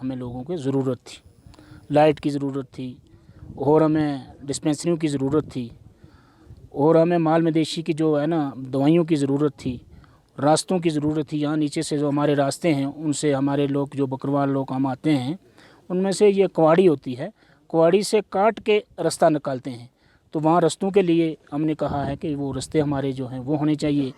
हमें लोगों की ज़रूरत थी, लाइट की ज़रूरत थी और हमें डिस्पेंसरियों की ज़रूरत थी और हमें माल मवेशी की जो है ना दवाइयों की ज़रूरत थी, रास्तों की ज़रूरत थी। यहाँ नीचे से जो हमारे रास्ते हैं उनसे हमारे लोग जो बकरवाल लोग हम आते हैं उनमें से ये कुआड़ी होती है, कुआड़ी से काट के रास्ता निकालते हैं। तो वहाँ रास्तों के लिए हमने कहा है कि वो रास्ते हमारे जो हैं वो होने चाहिए।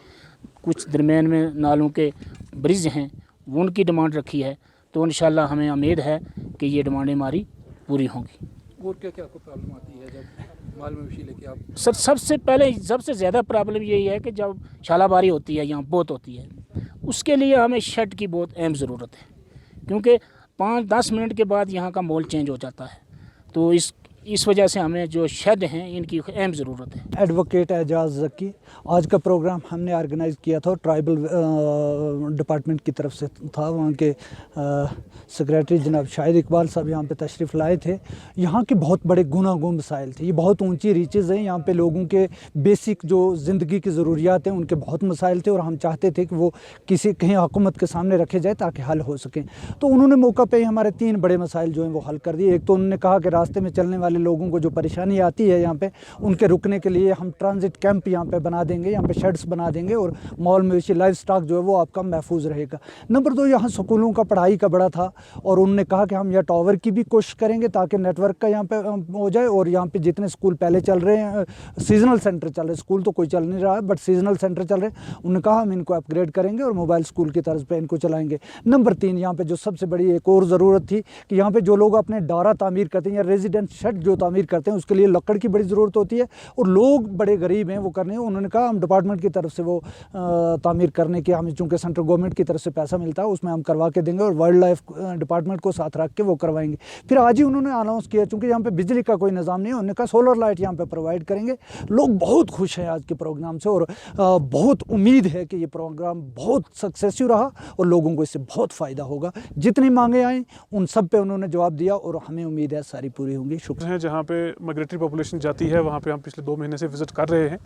कुछ दरमियान में नालों के ब्रिज हैं, वो उनकी डिमांड रखी है। तो इंशाल्लाह हमें उम्मीद है कि ये डिमांडें हमारी पूरी होंगी। और क्या क्या आपको प्रॉब्लम आती है जब माल मवेशी लेके आप? सर सबसे पहले सबसे ज़्यादा प्रॉब्लम यही है कि जब छालाबारी होती है यहाँ बहुत होती है, उसके लिए हमें शेड की बहुत अहम ज़रूरत है, क्योंकि 5-10 मिनट के बाद यहाँ का माहौल चेंज हो जाता है। तो इस वजह से हमें जो शेड हैं इनकी अहम ज़रूरत है। एडवोकेट एजाज ज़की, आज का प्रोग्राम हमने ऑर्गेनाइज़ किया था, ट्राइबल डिपार्टमेंट की तरफ से था। वहाँ के सेक्रेटरी जनाब शाहिद इकबाल साहब यहाँ पे तशरीफ़ लाए थे। यहाँ के बहुत बड़े गुनागुम मसाइल थे, ये बहुत ऊंची रीचेज़ हैं। यहाँ पे लोगों के बेसिक जो ज़िंदगी की ज़रूरियात हैं उनके बहुत मसाइल थे और हम चाहते थे कि वो कहीं हुकूमत के सामने रखे जाए ताकि हल हो सकें। तो उन्होंने मौका पे ही हमारे 3 बड़े मसाइल जो हैं वो हल कर दिए। एक तो उन्होंने कहा कि रास्ते में चलने वाले लोगों को जो परेशानी आती है यहाँ पे उनके रुकने के लिए हम ट्रांजिट कैंप यहाँ पे बना देंगे, यहाँ पे शेड्स बना देंगे और माल मवेशी लाइफ स्टॉक जो है वो आपका महफूज रहेगा। नंबर 2, यहाँ स्कूलों का पढ़ाई का बड़ा था और उन्होंने कहा कि हम यहाँ टावर की भी कोशिश करेंगे ताकि नेटवर्क का यहाँ पे हो जाए और यहाँ पे जितने स्कूल पहले चल रहे हैं, सीजनल सेंटर चल रहे हैं, स्कूल तो कोई चल नहीं रहा है बट सीजनल सेंटर चल रहे हैं, उन्होंने कहा हम इनको अपग्रेड करेंगे और मोबाइल स्कूल की तर्ज पर इनको चलाएँगे। नंबर 3, यहाँ पर जो सबसे बड़ी एक और ज़रूरत थी कि यहाँ पर जो लोग अपने डारा तामीर करते हैं या रेजिडेंट शेड जो तामीर करते हैं उसके लिए लकड़ की बड़ी ज़रूरत होती है और लोग बड़े गरीब हैं वो करने हैं। उन्होंने कहा हम डिपार्टमेंट की तरफ से वो तामीर करने के, हमें चूँकि सेंट्रल गवर्नमेंट की तरफ से पैसा मिलता है उसमें हम करवा के देंगे और वाइल्ड लाइफ डिपार्टमेंट को साथ रख के वो करवाएंगे। फिर आज ही उन्होंने अनाउंस किया, चूँकि यहाँ पे बिजली का कोई निज़ाम नहीं है, उन्होंने कहा सोलर लाइट यहाँ पे प्रोवाइड करेंगे। लोग बहुत खुश हैं आज के प्रोग्राम से और बहुत उम्मीद है कि ये प्रोग्राम बहुत सक्सेसफुल रहा और लोगों को इससे बहुत फ़ायदा होगा। जितनी मांगे आई उन सब पे उन्होंने जवाब दिया और हमें उम्मीद है सारी पूरी होंगी। शुक्रिया। है जहाँ पे माइग्रेटरी पॉपुलेशन जाती है वहाँ पे हम पिछले 2 महीने से विज़िट कर रहे हैं।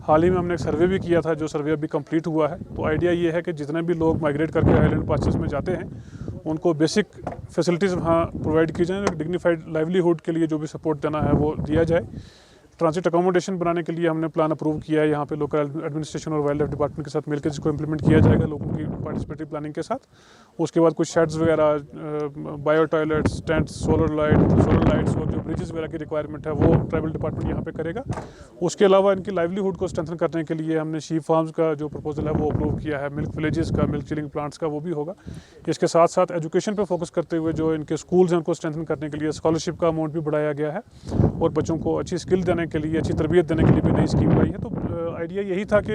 हाल ही में हमने एक सर्वे भी किया था, जो सर्वे अभी कंप्लीट हुआ है। तो आइडिया ये है कि जितने भी लोग माइग्रेट करके आइलैंड पासेस में जाते हैं उनको बेसिक फैसिलिटीज़ वहाँ प्रोवाइड की जाए, डिग्निफाइड लाइवलीहुड के लिए जो भी सपोर्ट देना है वो दिया जाए। ट्रांसिट अकोमोडेशन बनाने के लिए हमने प्लान अप्रूव किया है यहाँ पे लोकल एडमिनिस्ट्रेशन और वाइल्ड लाइफ डिपार्टमेंट के साथ मिलकर, जिसको इम्प्लीमेंट किया जाएगा लोगों की पार्टिसिपेटरी प्लानिंग के साथ। उसके बाद कुछ शेड्स वगैरह, bio toilets, tents, solar lights और जो ब्रिजेस वगैरह की रिक्वायरमेंट है वो ट्राइबल डिपार्टमेंट यहाँ पे करेगा। उसके अलावा इनकी लाइवलीहुड को स्ट्रेंथन करने के लिए हमने शीप फार्म्स का जो प्रपोजल है वो अप्रूव किया है, मिल्क विलेजेस का, मिल्क चिलिंग प्लांट्स का वो भी होगा। इसके साथ साथ एजुकेशन पर फोकस करते हुए जो इनके स्कूल्स हैं उनको स्ट्रेंथन करने के लिए स्कॉलरशिप का अमाउंट भी बढ़ाया गया है और बच्चों को अच्छी स्किल देने के लिए, अच्छी तरबियत देने के लिए भी नई स्कीम आई है। तो आइडिया यही था कि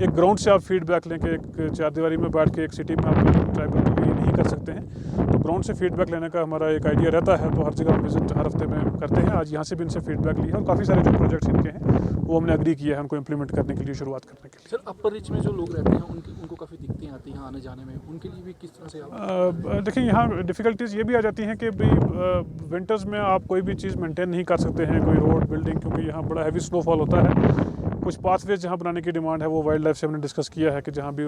एक ग्राउंड से आप फीडबैक लें कि एक चारदीवारी में बैठ के एक सिटी में आप ट्राइबल के लिए नहीं कर सकते हैं, तो ग्राउंड से फीडबैक लेने का हमारा एक आइडिया रहता है। तो हर जगह हम विजिट हर हफ्ते में करते हैं। आज यहाँ से भी इनसे फीडबैक लिया और काफ़ी सारे जो प्रोजेक्ट्स इनके हैं वो हमने एग्री किया है उनको इम्प्लीमेंट करने के लिए, शुरुआत करने के लिए। सर अपर रिच में जो लोग रहते हैं उनको काफ़ी दिक्कतें आती हैं आने जाने में, उनके लिए भी किस तरह से आप? देखिए यहाँ डिफ़िकल्टीज़ ये भी आ जाती हैं कि भाई विंटर्स में आप कोई भी चीज़ मेंटेन नहीं कर सकते हैं, कोई रोड बिल्डिंग, क्योंकि यहाँ बड़ा हैवी स्नोफॉल होता है। कुछ पाथवेज जहाँ बनाने की डिमांड है वो वाइल्ड लाइफ से हमने डिस्कस किया है कि जहाँ भी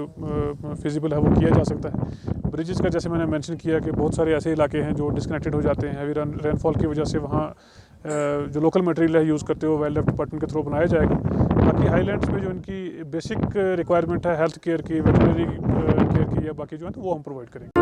फिजिबल है वो किया जा सकता है। ब्रिजेस का जैसे मैंने मेंशन किया कि बहुत सारे ऐसे इलाके हैं जो डिस्कनेक्टेड हो जाते हैं हैवी रेनफॉल की वजह से, वहाँ जो लोकल मटेरियल है यूज़ करते हुए वाइल्ड लाइफ डिपार्टमेंट के थ्रू बनाया जाएगा। बाकी हाईलैंड्स में जो इनकी बेसिक रिक्वायरमेंट है हेल्थ केयर की, वेटनरी केयर की या बाकी जो है तो वो हम प्रोवाइड करेंगे।